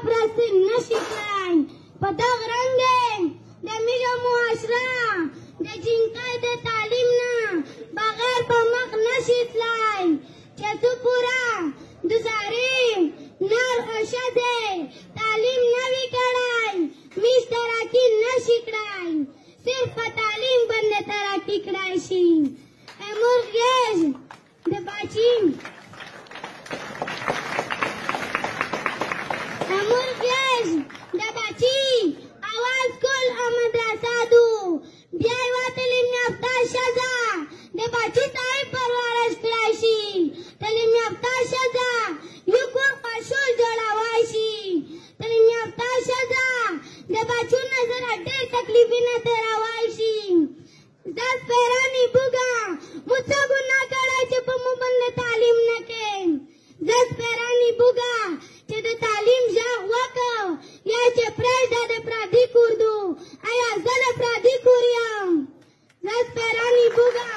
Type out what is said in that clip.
پرستی نشکلای پدغ رنگه دمیجا معاشره د جنکای د تعلیم نه بغیر په مخ نشیتلای چې څو پورا د زاریم نر او ښځې تعلیم نوي کړی میش ترقي نشي کړی صرف په تعلیم باندې ترقي کړی شي امروز د باچیم امروز د باچی اواز کل او مدرسه دو بیا یې تعلیم یافته ښځه د باچي صاحب پرورش کړی شي تعلیم یافته ښځه یو کور قشول جوړوای شي تعلیم یافته ښځه د بچو نظر ډېر تکلیفونه تېروای شي دس پیرانی بوګه موږ څه ګناه کړی چې په موږ باندې تعلیم نه کوې دس پیرانی بوګه چې د تعلیم غږ وکړ یا چې پرېږده د پردي کور دو آیا زه د پردي کور یم دس پیرانی بوګه